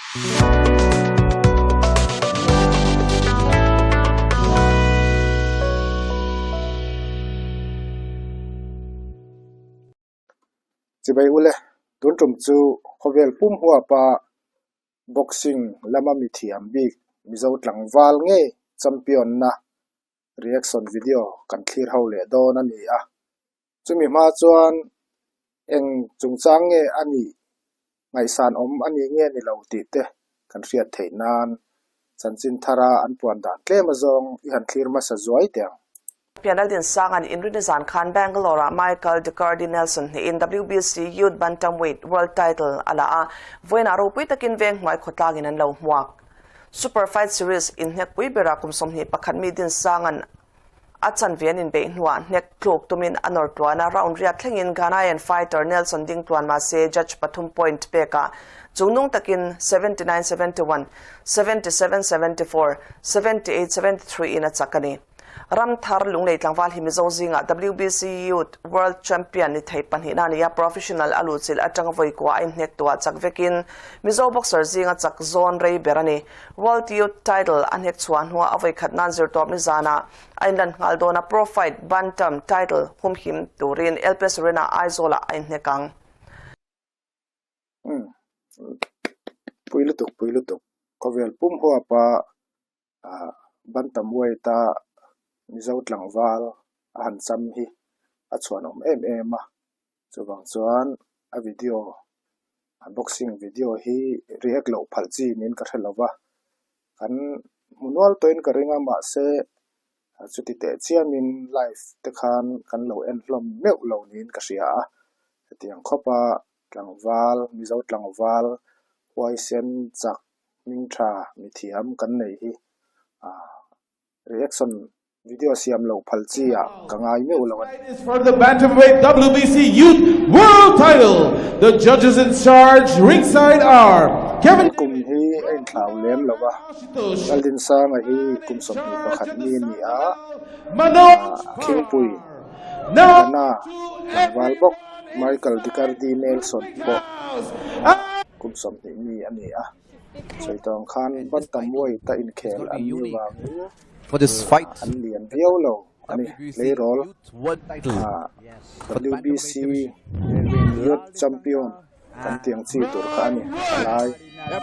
chỉ bây ule tuần trùng chu khovel pum hua pa boxing lama mi thiam bi mi zo tlang wal nge champion na reaction video kan clear ho le do na ni a chumi ma chuan eng chungchang nge ani ngai san om ani nge ni lo ti te kan riat theinan chanchin thara an puan dan tlema zong I han clear ma sa zuai te Laldinsanga and Indonesia Khan Bangalore Michael de Nelson in WBC Youth Bantamweight World Title ala voina ropui takin veng mai khotagin an lo muak Super Fight Series inhnek pui bera kumsom hi pakhat mi din sangan achan vian in be hnuah nek thluk tumin anor twana round ria thlengin Ghanaian fighter Nelson ding tuan ma se judge pathum point peka chungnung takin 79-71 77-74 78-73 in a chakani ram thar lunglei tlangwal hi mizo zinga WBC Youth World Champion ni thei panhina nia professional aluchil atang voi kwa inhnek tua chakvekin mizo boxer zinga chak zone rei berani World Youth Title anhek chuan huwa avoi khatnan zir top ni zana ainlan ngaldona pro fight bantam title humhim turin LPS Arena aizola inhekang puilu tuk kovel pum huwa pa bantam weight ta mizo tlangwal han cham hi a chuan om em a chuwang chuan a video unboxing video hi react lo phalchi nin ka thelawa kan munwal toin ka ringa ma se chuti te chiamin live te khan kan lo en hlom meu lo nin ka ria a tiang khopa tlangwal mizo tlangwal huai sen chak ning tha mi thiam kan nei hi reaction video siam lo phalchi a kangai me ulawan for the bantamweight WBC Youth World Title. The judges in charge ringside are Kevin kum hi ein thlau lem lawa Laldinsanga hi kum som hi pakhat ni ni a ropui na walbok Michael de Nelson po kum som ni ani a soitong khan bantamweight ta in khel an ni wa for this fight. Anlian violo ani play role WBC Youth Champion kan tiang chi tur kha ani lai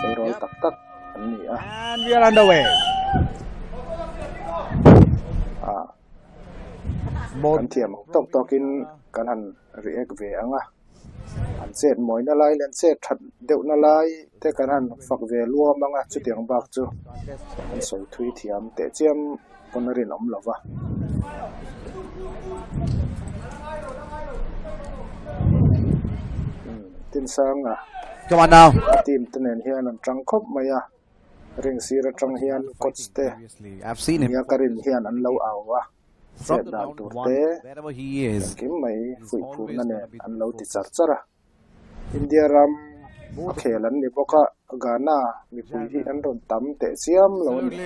play role tak ani a And we are underway. kan tiam tokin kan han react ve anga an set moi na lai len set that deuh na lai te kan han fak ve luam anga chu tiang bak chu an soi thui thiam te chiam ponarin om lova tin sanga Come on now. team tenen hian an tang khop maya ring sira tang hian coach te I've seen him ya karin hian an lo awa from set the dal round tur one, te wherever he is. kim mai fui phu na ne an lo ti chara India ram khelan ni boka Ghana mi pui hi an ron tam te siam lo ni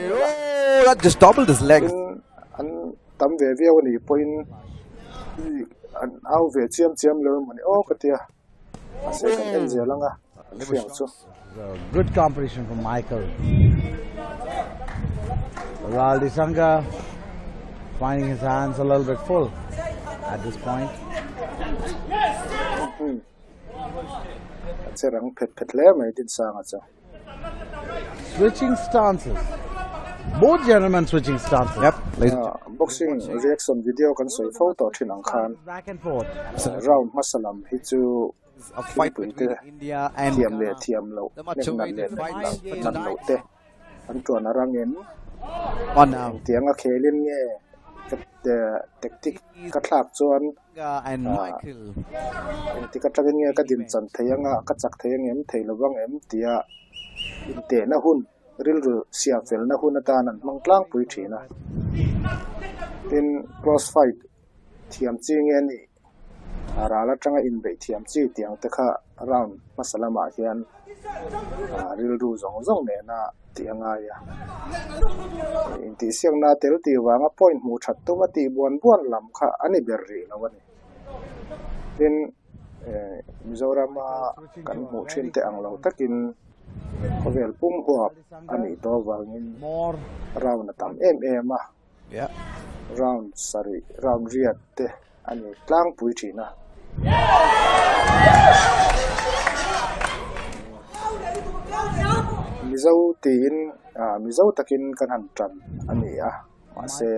Oh, that just doubled his leg. an tam ve ve ni point an au ve chiam lo mani o katia ase kan en zelanga fiang chu Good competition from Michael. Laldinsanga finding his hands a little bit full at this point. serang phet le mai tin sanga cha Switching stances. Both gentlemen switching stances. Yep. Boxing reaction video kan soi photo thin ang khan Back and forth. round masalam hi chu A fight between India and thiam lo the macho nan le fight nan lo te an tuan arangin on now. tianga khelin nge the tactic ka thlak chuan And Michael. ti ka tagin nge ka din chan theyanga ka chak theyang em theilowang em tia inte na hun ril ru sia fel na hun ata nan mangtlang pui thina in cross fight thiam chi nge ni arala tanga in be thiam chi tiang te kha round masalama hian ril ru zong ne na tianga ya in ti siang na tel ti wanga point mu that to ma ti buan lam kha ani berri lawani in Mizoram kan mu thin te ang lo takin Kovel pum huap ani to wangin More. round tam em Yeah. round riat te ani tlang pui thina mizo takin kan han tran ani ma se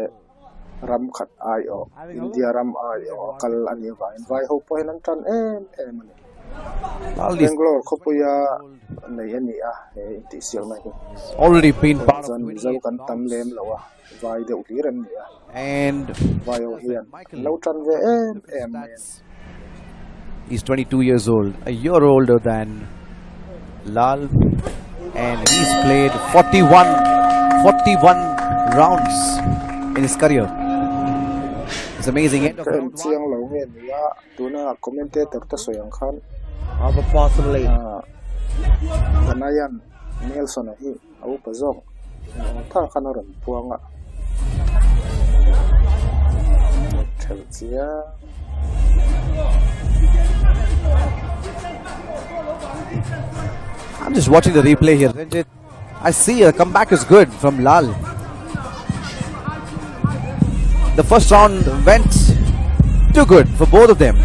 ram khat ai o India ram ai o kal ani vai ho po han tran em ani Bangalore khopuya nei ani ti siang na hi Already been part of zan mizo kan tam lem lawa vai de uliran ni and vai o hian lo tran ve em he's 22 years old, a year older than Lal, and he's played 41 rounds in his career. It's amazing. End of round one. siang lo nge niya tuna commentator ta soyang khan How possibly? kanayan Nelson hi au pazong tha khanaron puanga thelchia I'm just watching the replay here. I see the comeback is good from Lal. The first round went too good for both of them.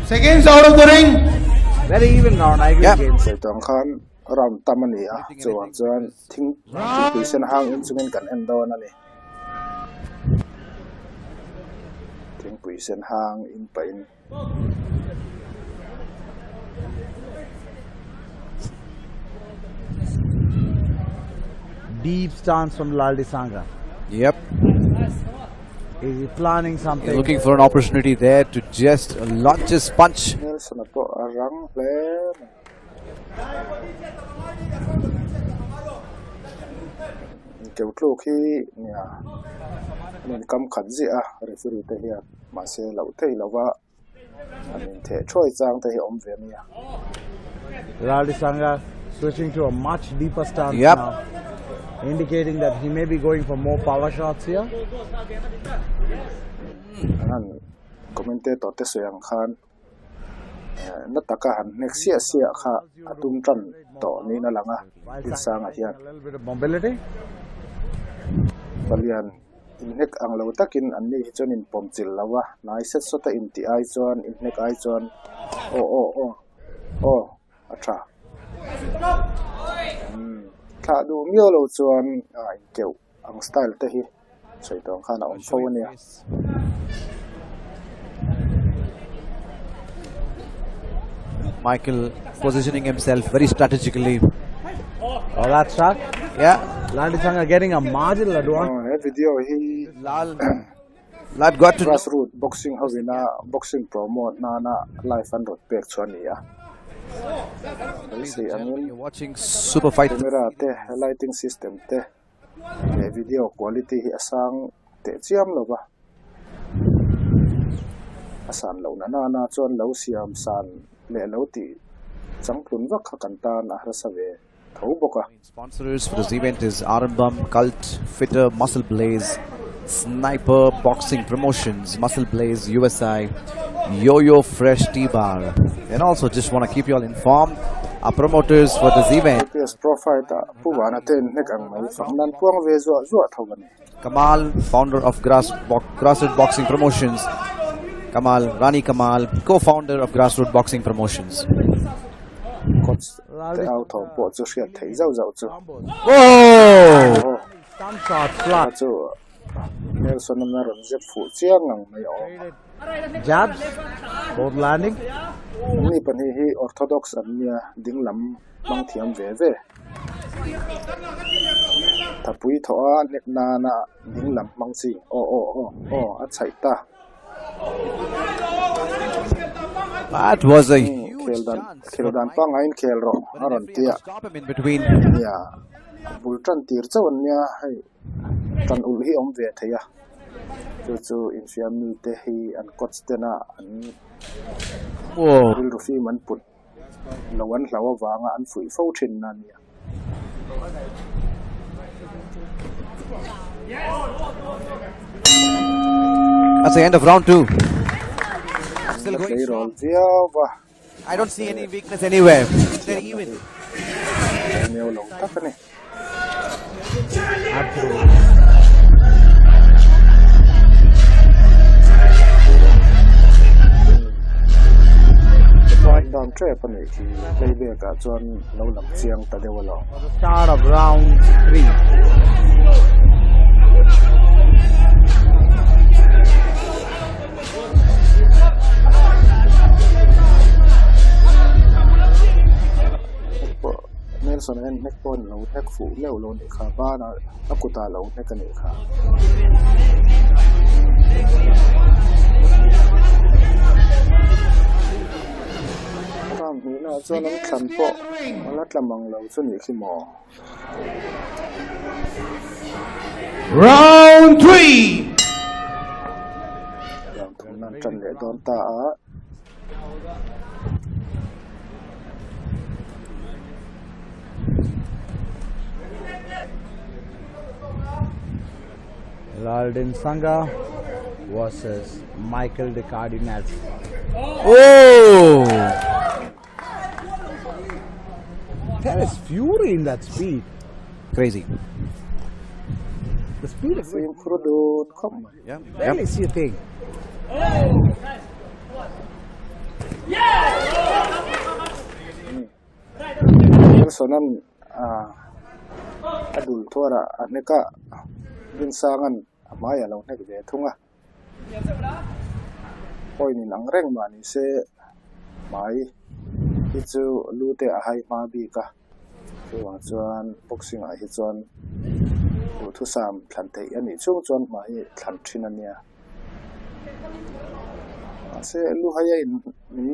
Seconds out of the ring. Very even round. I agree. Yep. Game. se tong khan ram tamani chuan thing position hang in chungin kan endon ani thing position hang in pain Deep stance from Laldinsanga. Yep. Is he planning something? He's looking for an opportunity there to just launch his punch. Nelson po arang le keu tlu khi nia nen kam khat ji referee te hian ma se lo thei lova anin the choi chang te hi om ve nia Laldinsanga switching to a much deeper stance Yep. now, indicating that he may be going for more power shots here. anan commentator te soyang khan nataka han next sia kha atum tran to ni na langa insanga hian A little bit of mobility. palian inhnek ang lo takin anni hi chuan in pomchil lawa nai set sota in ti ai chuan inhnek ai chuan o acha tha du mio lo chuan in keu ang style te hi choi tong khana om pho ania Michael positioning himself very strategically. Oh, that shot. Yeah. Laldinsanga getting a marginal advantage. video hi Lal got to grassroots boxing havina boxing promote na live and road pek chuan nia see amin You're watching super fight. camera te lighting system te video quality hi asang te chiam lo ba asan lo na chuan lo siam san le lo ti changplun wa kha kan tan a hrasave thau boka Sponsors for this event is Arambam, Cult, Fitter, Muscle Blaze, Sniper Boxing Promotions, Muscle Blaze USI, Yo-Yo Fresh T-Bar. And also just want to keep you all informed, our promoters for this event, PS profile ta puwana ten nek ang mai famnan puang ve zo thawani Kamal, founder of Grassroots Boxing Promotions, Rani Kamal, co-founder of Grassroots Boxing Promotions. coach te out of po chu hriat thei zau chu Whoa! Some shots flat. chu Nelson na ron je fu chiang ang mai o Jabs, both landing. ni pani hi orthodox ania dinglam mang thiam ve tapui thoa nek na dinglam mang chi o a chai ta That was a huge chance. kheldan pa ngain khel ro aron tia Stop him in between. ya bultan tir chawan nia hai tan ul hi om ve theya chu infami te hi an coach te na an Whoa. ril rufi man put lawan hlawa wanga an fui fo thin na nia That's the end of round 2. Still going Play strong. roll. I don't see any weakness anywhere. they're even. Neo long takane. Down trap on it. Maybe I got one low lam chiang ta dewa long. Start of round 3. Nelson and neck on low neck full low on the cabana, Akuta low neck and neck. Mina so lang kanpo malat lamang law so ni mo. Round 3. Yang tunan chan le don ta a. Laldinsanga versus Michael the Cardinals. Oh! There is fury in that speed. Crazy. The speed is Same Kurudo come. Yeah. barely see a thing. So nan adul thora aneka bin sangan amaya law nek ve thunga. Poi ni nang reng mani se mai ichu lute a hai ma bi ka. Chuan chuan boxing a hi chuan du thu sam thlan thei ani chung chuan mai thlan thin ania. Se lu haya in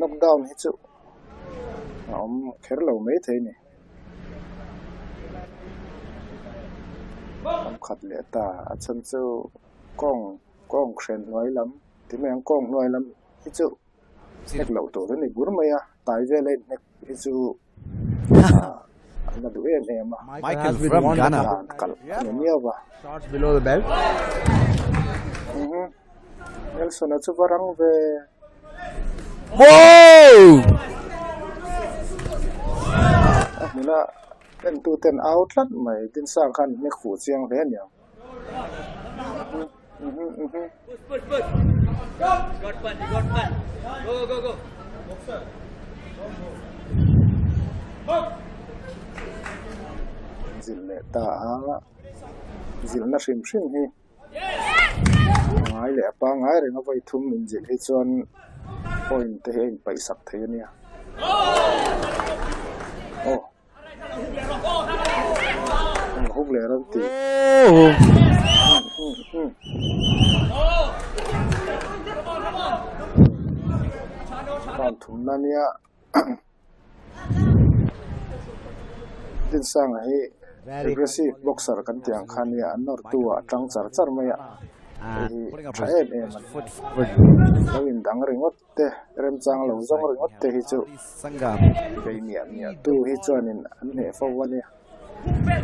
knockdown hi chu. Kherlo mai thei ni. Khát lệ ta chân châu con khen nói lắm thì mấy con nói lắm ít chữ hết lẩu tổ thế này bún mày à tại về lên ít chữ là đuổi em mà Michael from Ghana. nhiều và Shots below the belt. Nelson là chú varang về Whoa! mình là ten to ten out lắm mày tin sang khăn mấy khủ chiang thế nhỉ? Zil lệ ta zil na sim sim hi ngai lệ pa ngai rồi nó vay thum mình zil hi chuan point te hin pai sak thế nhỉ? Oh. Hút lệ rồi thì còn thùng nan ya tin sang ấy aggressive boxer kan tiang khan ya anor tua tang char char maya tha em lawin dang ringot te rem chang lo zong ringot te hi chu Sanga. bei nia tu hi chuanin an he fawani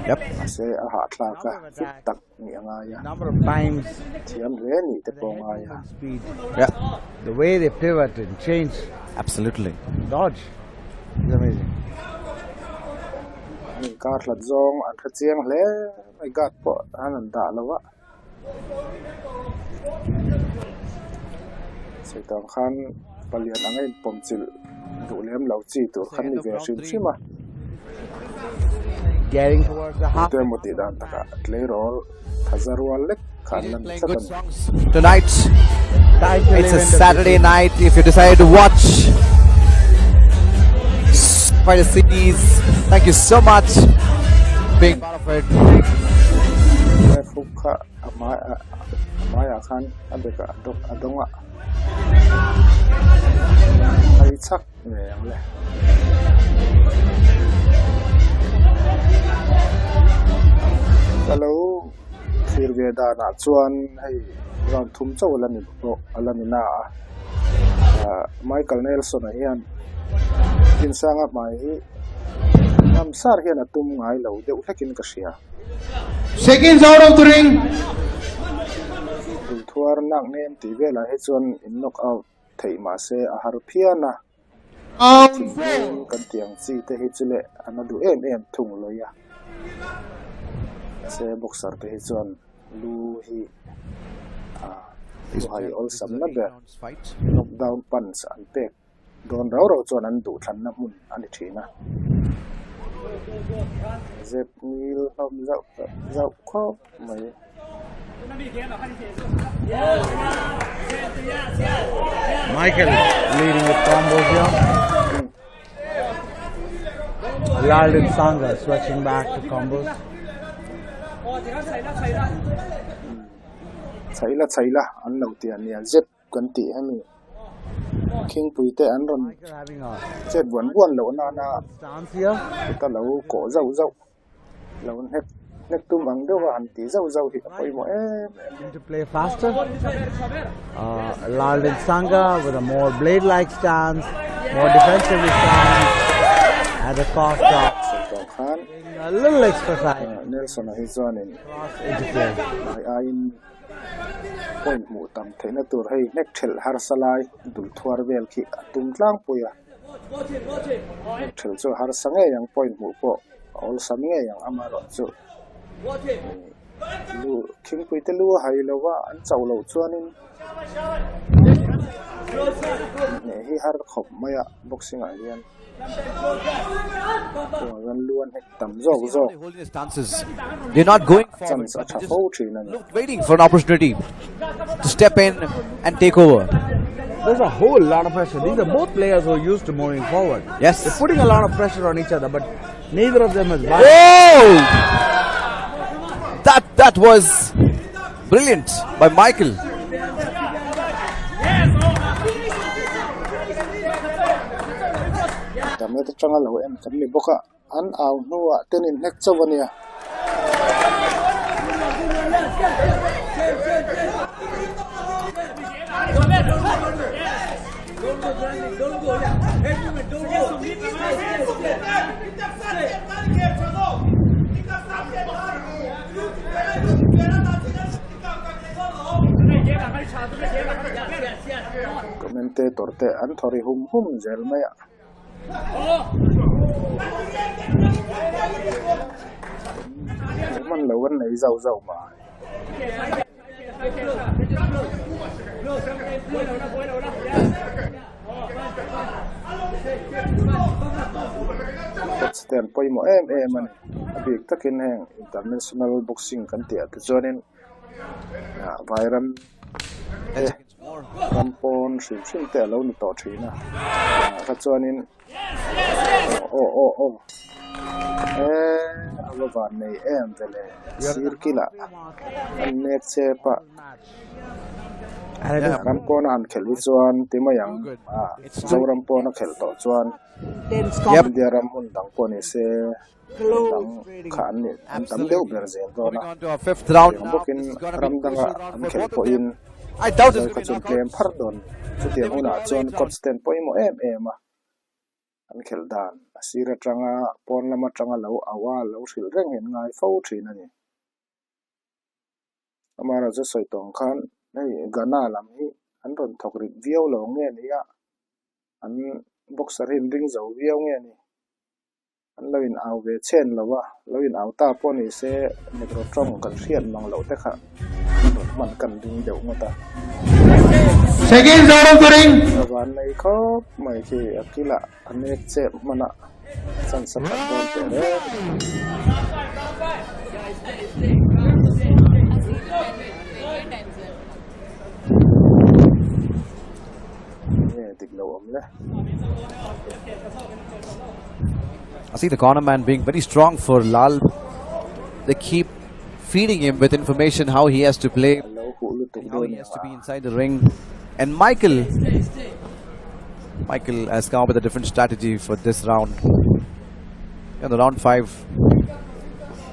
Yep. se a ha thla ka fit tak ni anga ya Number of times thiam re ni te ponga ya speed. Yeah. The way they pivot and change, Absolutely. dodge is amazing. ni ka thla zong an kha chiang hle ai gat po an da lawa se tang khan palian angai pomchil du lem lo chi tur khan ni ve sim sima Getting towards the half. te moti dan taka tle rol thazarwal lek khan lan Playing good sakan songs tonight. Tight to It's a live in the Saturday night. If you decide to watch quite a series, thank you so much for being part of it. me fukha amaya khan abeka adonga ai chak ne le kalau firveda na chuan hei ran thum chaw lani bo alani na Michael Nelson a hian tin sanga mai nam sar hian atum ngai lo deuh hlekin ka hria Seconds out of the ring. thuar nak nem ti vela he chuan in knock out thei ma se a har phiana Round 4. Kan tiang si te hi chule anadu em thung loya se boxer te hi chuan lu hi lu hai ol sam na be knockdown punch an pek don ro chuan an du than na mun ani thina zep mil hom zau khop mai Michael leading with combos here. Laldinsanga switching back to combos. Chaila an lo ti an ya zep kan ti ami king puite an ron Michael having a zep buan lo na stance here. ta lo ko zau lo nek tu mang do an ti zau hi poi mo To play faster. Laldinsanga with a more blade-like stance, more defensively stance, at the cost of tong khan a little exercise. Nelson hi chuan in in point mu tam theina tur hei nek thel har salai dul thuar vel khi tum tlang puya thel chu har sange yang point mu po ol saminge yang amaro chu lu king puite lu hai lowa an chawlo chuanin ne hi har khop maya boxing a hian gan luan hek tam zok Holding the stances. They're not going forward. chan But sa fo thina waiting for an opportunity to step in and take over. There's a whole lot of pressure. These are both players who are used to moving forward. Yes. They're putting a lot of pressure on each other, but neither of them has won. Oh! That was brilliant by Michael. Tamay ta changa lo em kan ni boka an aw nuwa tenin nek chawania commentator te an thori hum zel maya man lo wan nei zau ma stand poi mo man big takin hang international boxing kan ti at zonin vairam rampon sim te lo ni to thina ka zonin alovan nei vele sirkila inhnek chepa rampon an khelu chuan timayang zorampon a khel to chuan yep diaram hun dang poni se dang khan ni tam deu berze do na On to our fifth round. bokin ramdanga an khel po in I doubt it's ka going chun to claim phardon chuti huna chuan constant poi mo a an khel dan asira tanga pon lama tanga lo awal lo sil reng hen ngai fo thina ni amara je soitong khan nei gana lam hi an ron thok ri viau lo nge ni ya an boxer hin ring zo viau nge ni an loin aw ve chen lowa loin aw ta poni se negro trong kan rian mang lo te kha man kan ding deuh ngota Second round of the ring. van nei khop mai khi akila anek che mana san sa don te re tik lo om le I see the corner man being very strong for Lal. They keep feeding him with information how he has to play, lo hu lu tuk how do he ni has to be inside the ring. And Michael has come up with a different strategy for this round. In the round 5,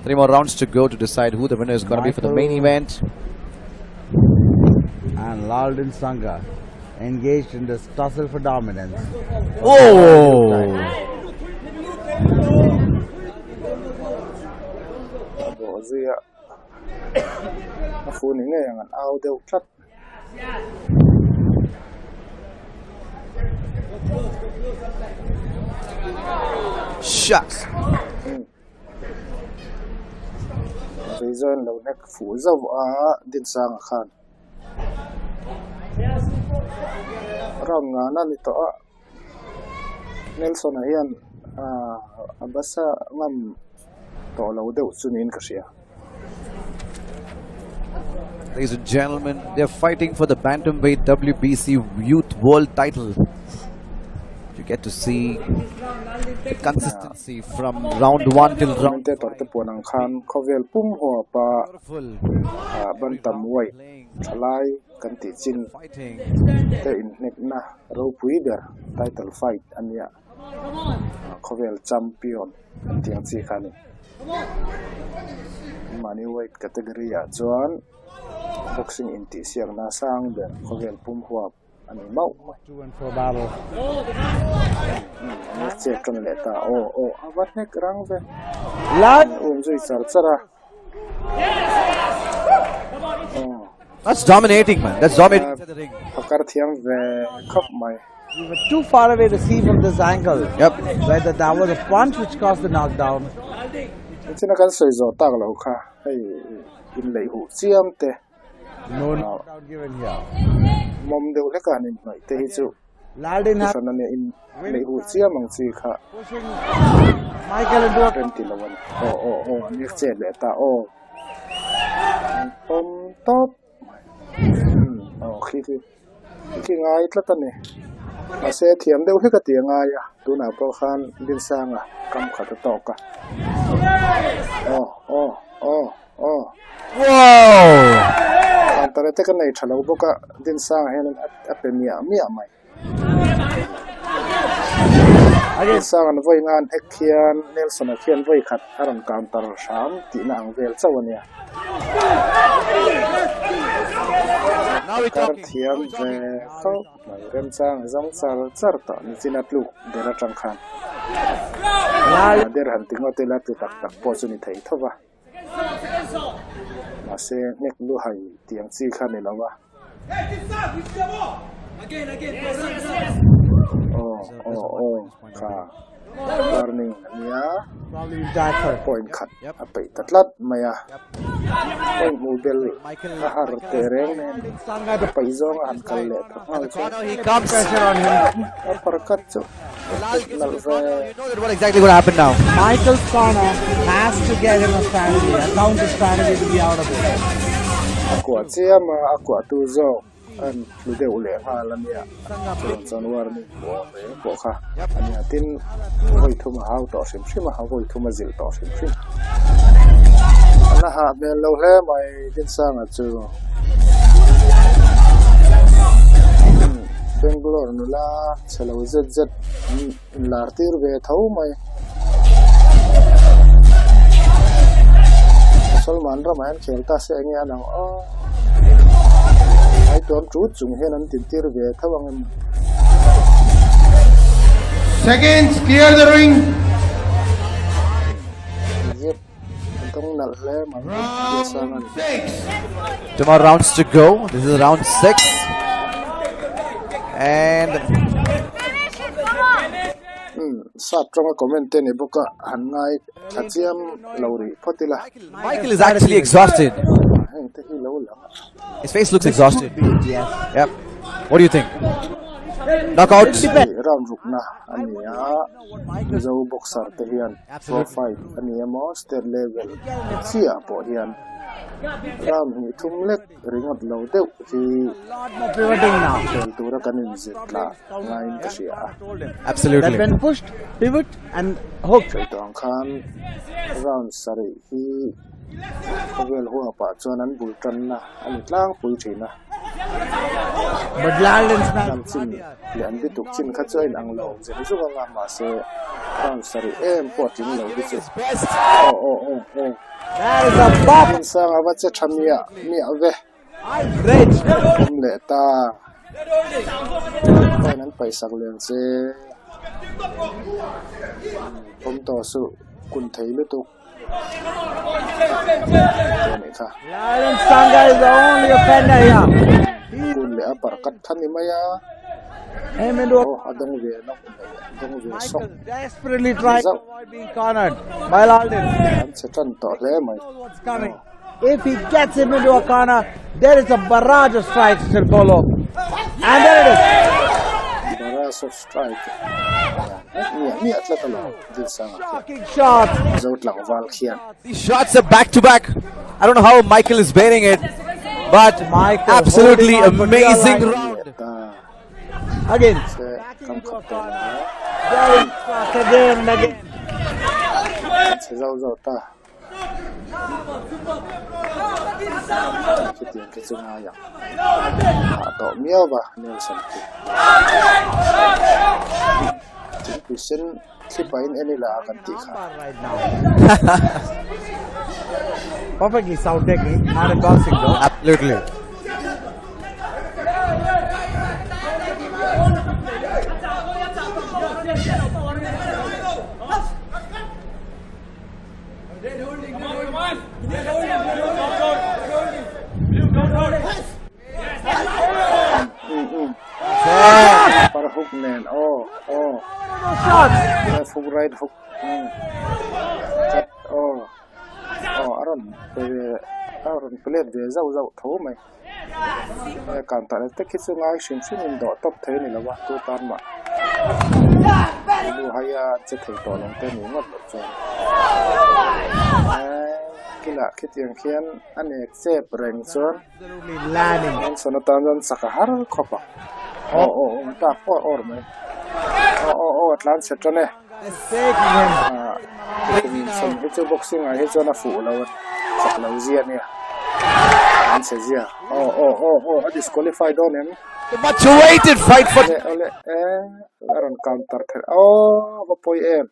3 more rounds to go to decide who the winner is going to be for the main event. And Laldinsanga engaged in this tussle for dominance. Oh! bo zia a fu ni nge yang an aw deuh tlat Shucks. Reason lo nek fu zaw a din sang khan ram nga na ni to a Nelson hian abasa ngam to lo deuh chunin ka sia. Ladies and gentlemen, they're fighting for the bantamweight WBC Youth World title. You get to see the consistency from round 1 till round 5. Khovel pum ho pa Beautiful. bantam weight thalai kan ti chin Fighting. te inhnek na ropui ber title fight ania Khovel champion tiang chi khani mani weight category ya chuan boxing inti siang na sang ber Khovel pum ho ani mau 2 and 4 battle. check kan leta avat nek rang ve Lad. zui sar chara That's dominating, man. That's dominating inside the ring. pakar thiam ve khap mai We were too far away to see from this angle. Yep. Whether that was a punch which caused the knockdown. china kan soi zo tak lo kha hei in lei hu chiam te No knockdown given here. mom deu le kan in mai te hi chu Laldinsanga has sana ne in lei hu chiam ang chi kha pushing Michael into a rem ti lawan ni che le ta pom top khi ngai tla ta ne ase thiam deu he ka ti nga ya tu na ko khan din sanga kam kha ta to ka Whoa! antare te kan nei thalo boka din sang hen apemia mia mai din sang an voi ngan ekhian Nelson a khian voi khat aram counter sham ti na ang vel chawania Now we're kar talking. thiam ve kho mai rem sang zong sar char ta ni chinat lu dera tang khan der han tingo te la tu tak tak po chu ni thei thowa ase nek lu hai tiang chi khan ni lawa ka warning nia probably attack her. point khat apai tatlat maya point model Michael har tereng Laldinsanga to pai zong an kal le corner, he comes. pressure on him. parkat chu Lal gets to the corner. You know that what exactly going to happen now. Michael's corner has to get him a strategy, a counter strategy to be out of it. akwa chiam akwa tu zo an lu de ule ha lamia chon war ni bo kha ania tin hoi thuma hau to sim sim ha hoi thuma zil to sim sim ana ha be lo le mai din sang a chu Bangalore nula chalo zz lartir ve thau mai Salman Ramayan khelta se anga nang ai tom chu chung hen an tin tir ve thawang em Seconds, clear the ring. yep tong nal le ma sangan 6. 2 more rounds to go. This is round 6. And sa trong comment ne boka hanai achiam lori photila Michael is actually exhausted. hen te hi lo la His face looks exhausted. Yes. Yep. What do you think? Knockout? ram rukna ania zo boxer te hian profile ania mo state level sia po hian ram hi thumlek ringot lo deu hi Lot more pivoting now. tura kanin zitla ngain ka sia That Absolutely. when pushed, pivot and hook. tong khan round sari hi vel huwa pa chuan an bul tan na an tlang pui thina But Laldinsanga nam chin le an bi tuk chin kha chuan ang lo je zu nga ma se round sari em po ting lo bi chu Best. that is a bop. in sa nga che thamia mi ave Great. le ta pai nan pai sak len se pom to su kun thei lu tu ni kha Laldinsanga is the only offender here. kun le apar kat thani maya Aim into a adong ve nok adong ve sok Michael desperately trying to avoid being cornered by Laldinsanga. an se tan to le mai Knows what's coming. If he gets him into a corner, there is a barrage of strikes, Sirkolo. And there it is. barrage of strike ni atla talo din sanga Shocking shot. zot lang wal khian These shots are back to back. I don't know how Michael is bearing it, but Michael absolutely holding on for dear amazing life. round. Again. se Backing kam into a khat corner. Very struck again and again. se zau ta cái tiếng cái chung ai vậy tổ miêu và Nelson chính vì xin clip ấy anh là cần tị khá Right now. Perfectly sound technique, not in boxing though. Absolutely. para hook man Shots. hook right hook Aron plate về dâu thấu mày cảm tạ tất cả những ai xin in đó top thế này là what tôi tan mà lu hay chết thầy tổ lòng tên này mất rồi cái là cái tiếng khiên anh ấy xếp rèn sơn Absolutely landing. anh sơn tan dân sakahar khopa ta or mày Atlant set này Taking him. sơn hết cho boxing hết cho nó phụ lâu chắc lâu riêng nè anh sẽ riêng disqualified on him The much awaited fight for Aron counter ropui em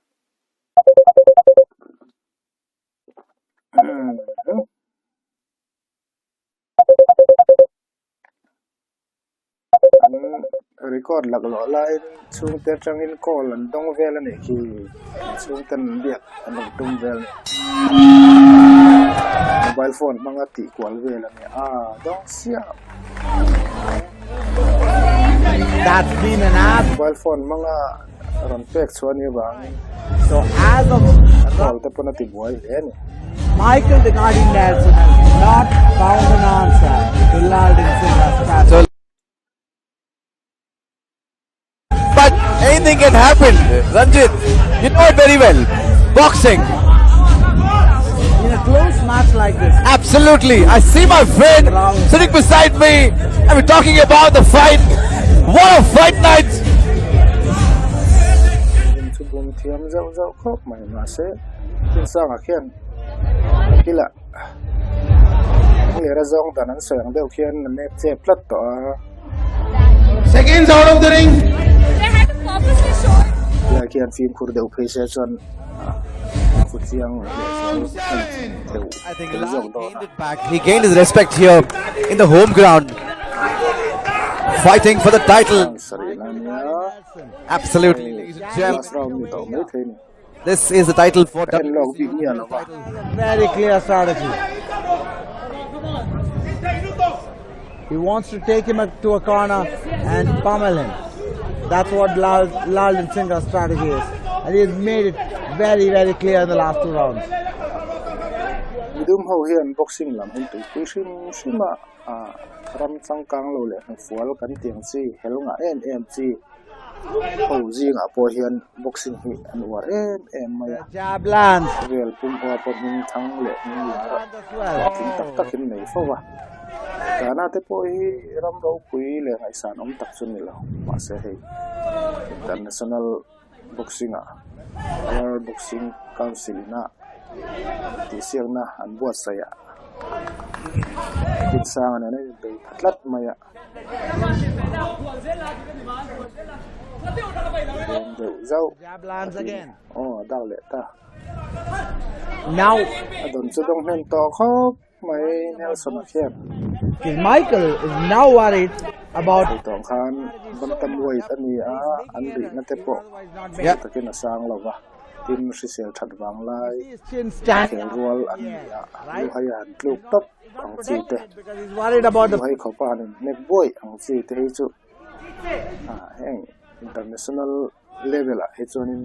record lag lo lai chung te trang in call an dong vel ani ki chung tan biak an tum vel mobile phone manga ti kwal vel ani dong sia That's been an ab. mobile phone manga ron pek chwani bang So as of call te pona ti boy ani Michael the Guardian Nelson has not found an answer to Laldinsanga strategy. But anything can happen, Ranjit. You know it very well. Boxing. In a close match like this, Absolutely. I see my friend sitting beside me and we're talking about the fight. What a fight night. chu bum thiam zau khop mai ma se tin sang a khian kila le ra zong dan an sang deu khian ne che plat to Seconds out of the ring. They had to purposely show it. la khian film khur deu phe se chon fu chiang I think Lal gained it back. He gained his respect here in the home ground. Fighting for the title. sorry na nia Absolutely, ladies and gentlemen. last round ni to mai thein This is the title for en log bi ni ala ba very clear strategy. He wants to take him to a corner and pummel him. That's what Laldinsanga strategy is. And he has made it very, very clear in the last two rounds. midum ho hian boxing lam hin tu shima ram chang kang lo le fual kan tiang chi helnga em chi ho jinga po hian boxing hi an war em maya Jab lands. real pum ho po min thang le ni ra As well. tin tak tak in nei fo wa kana te po hi ram ro pui le ngai san om tak chun ni lo ma se hei international boxing world boxing council na ti siang na an buat saya tin sang na nei be thatlat maya zau Jab lands again. dal le ta Now, adon chu dong hen to khop mai Nelson khian because Michael is now worried about tong khan bantam weight ani an ri na te po Yeah. takin asang lawa tin sisel that wang lai his chin standing kel up. rual an ya lu hayan tluk top ang chi te Because he's worried about lu the hai khopa ni nek boy ang chi te hi chu heng international level he chuanin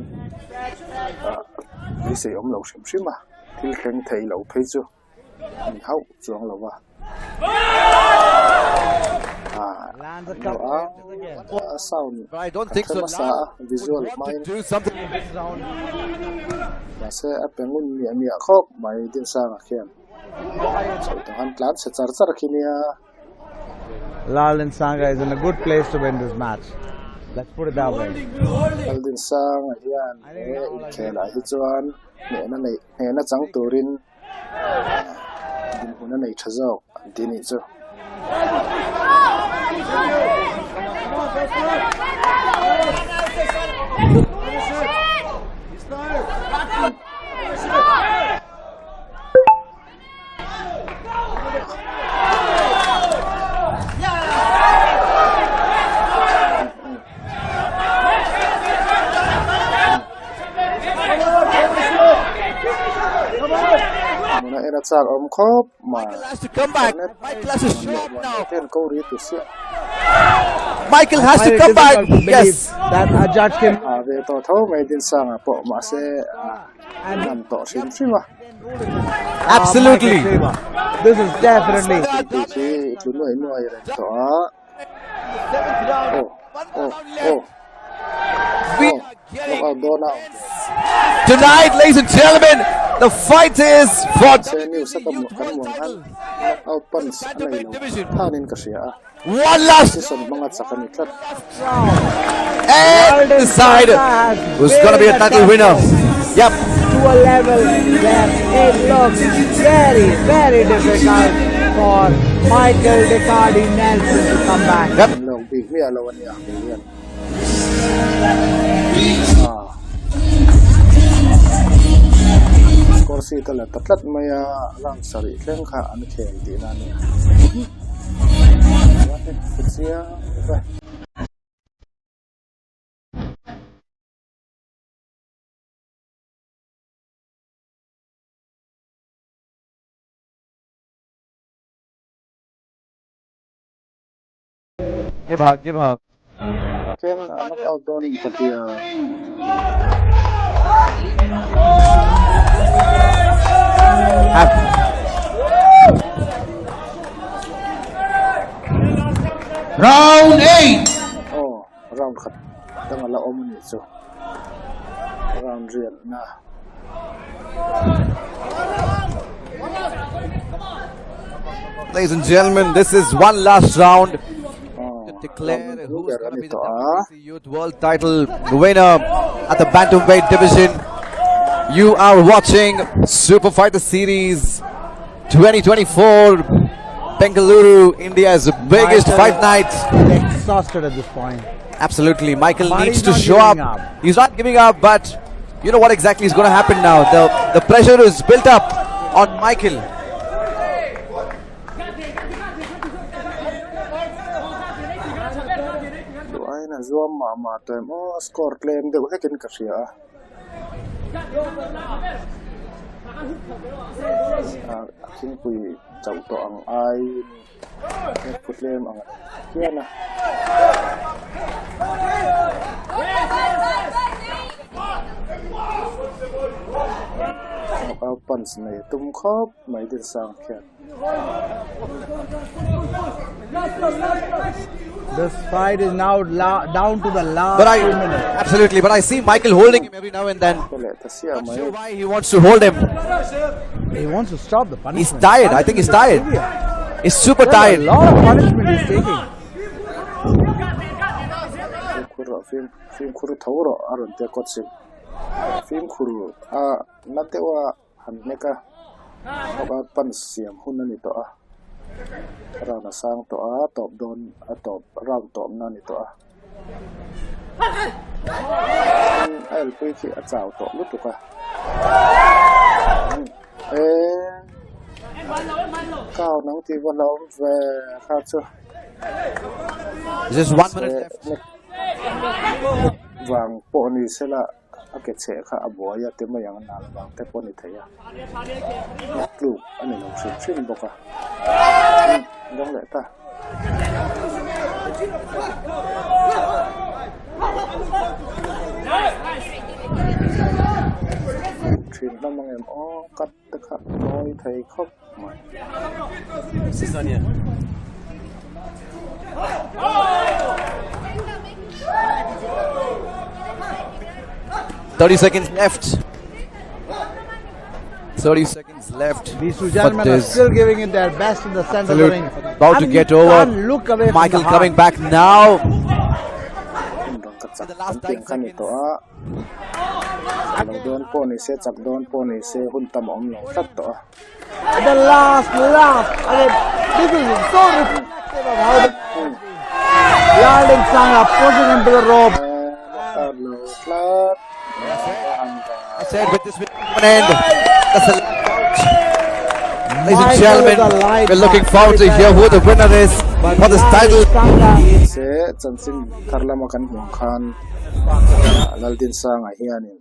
mi se om lo shim shima thil thleng thei lo phei chu ni hau chuang lo wa Lands a couple sound But I don't think so. visual Want to mind do something. la se apengun mi khok mai din sang a khian so han tlan se char char khinia Laldinsanga is in a good place to win this match. Let's put it that way. Laldinsanga hian khela hi chuan ne na chang turin din huna nei thazau dini chu era chak om khop ma Michael has to come back. Michael has to show up now. ten ko ri tu sia Michael has to come back. Yes. That a judge can. ve to tho mai din sang po ma se nam to sim sima Absolutely. This is definitely. ti tu noi noi re to We oh are getting do now tonight, ladies and gentlemen. The fight is for se new sa tam kan mo han out pans nei lo hanin ka sia one last son mga sakani tlat and decide who's going to be a title winner. Yep. To a level that it looks very, very difficult for Michael Decardi Nelson to come back. Yep. lo bi mi ala wan ya million kursi tala tatlat maya lang sari tleng kha an khel ti na ni sia Give hug, give hug. ken anak outdoor patia Round 8. round khat tang la om ni chu round real na Ladies and gentlemen, this is one last round to declare who's going to be the WBC Youth World Title winner at the bantamweight division. You are watching Super Fighter Series 2024, Bangalore, India's biggest fight night. Exhausted at this point. Absolutely, Michael But needs he's to not show giving up. up. He's not giving up, but you know what exactly is going to happen now. The pressure is built up on Michael. na zoom ma tem score claim de hekin ka sia akin pui chau to ang ai ku claim ang kiana out punch này tum khop mấy din sang khen. This fight is now down to the last 2 minutes. Absolutely, but I see Michael holding him every now and then. Not sure why he wants to hold him. He wants to stop the punishment. He's tired. I think he's tired. He's super tired. A lot of punishment he's taking. Film kuru thawro aron te kotsim. Film kuru natewa haneka about pansiam hunani to rana sang to top don top round top nani to I'll put it at out to lutuka cao nắng thì vẫn lâu về khác chưa Just 1 minute left. Vàng bộ này sẽ là cái chế khá bùa ya tìm mà yang nào vàng cái bộ này thấy à lục anh này làm chuyện bọc à giống vậy ta Trim lamang em cut the cut noi thầy khóc mày. 30 seconds left. 30 seconds left. These two gentlemen are still giving it their best in the center of the ring. About to And get you over. can't look away from Michael the coming heart. back now. The last time kan ito lang doon po ni se chak doon po ni se huntam om long sat to The last laugh. I mean, this is so reflective of how the Laldinsanga pushing him to the rope. I said with this win an end. That's the ladies and gentlemen, we're looking forward to hear who the winner is for this title. Se chansin tharla makan hong khan Laldinsanga hianin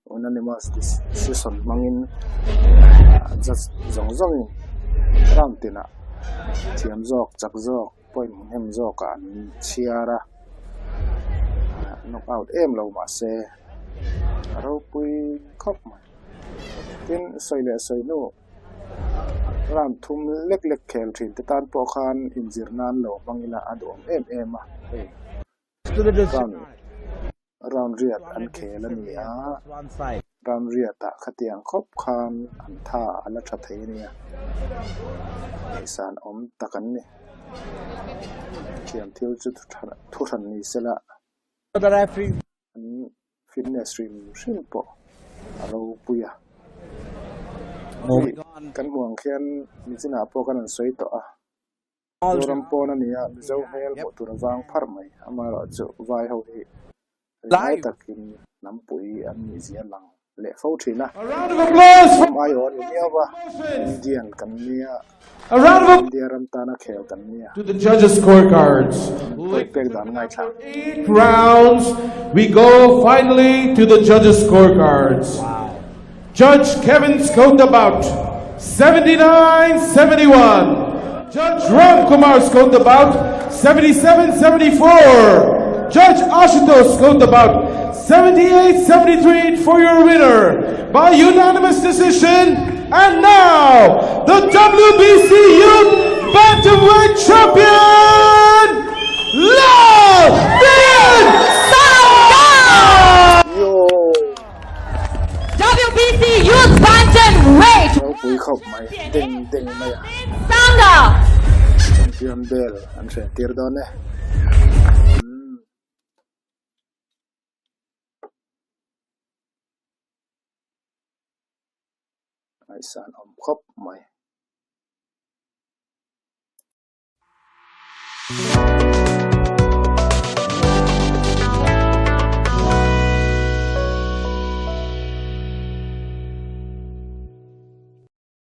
unanimous decision mangin just zong ramtina thiam jok chak jok point hem jok an chiara knockout em lo ma se ropui khop ma tin soile soinu ram thum lek khel thin te tan po khan injir nan lo mangina adom em ma To the distance. round riat an khel ania One side. round riat ta khatiang khop khan an tha ala tha thei nia isan om takan ni kiam thil chu thu than ni sela The referee. fitness stream simpo alo puya Moving on. kan huang khian ni china po kan an soi to a Joram po na niya zo hel mo tu rawang phar mai amaro chu vai ho hi lai takin nampui an ni zia lang le fo thina A round of applause for mai on niya ba indian kan niya a round of applause india ram ta na khel kan niya to the judges' scorecards. pek dan ngai tha 8 rounds. We go finally to the judges' scorecards. Judge Kevin scored about 79-71. Judge Ram Kumar scored about 77-74. Judge Ashutosh scored about 78-73 for your winner by unanimous decision. And now, the WBC Youth Bantamweight Champion, Laldinsanga! yo WBC Youth Bantamweight ro pui khop mai ding mai Sanga. champion bell an se tir don ne ai san om khop mai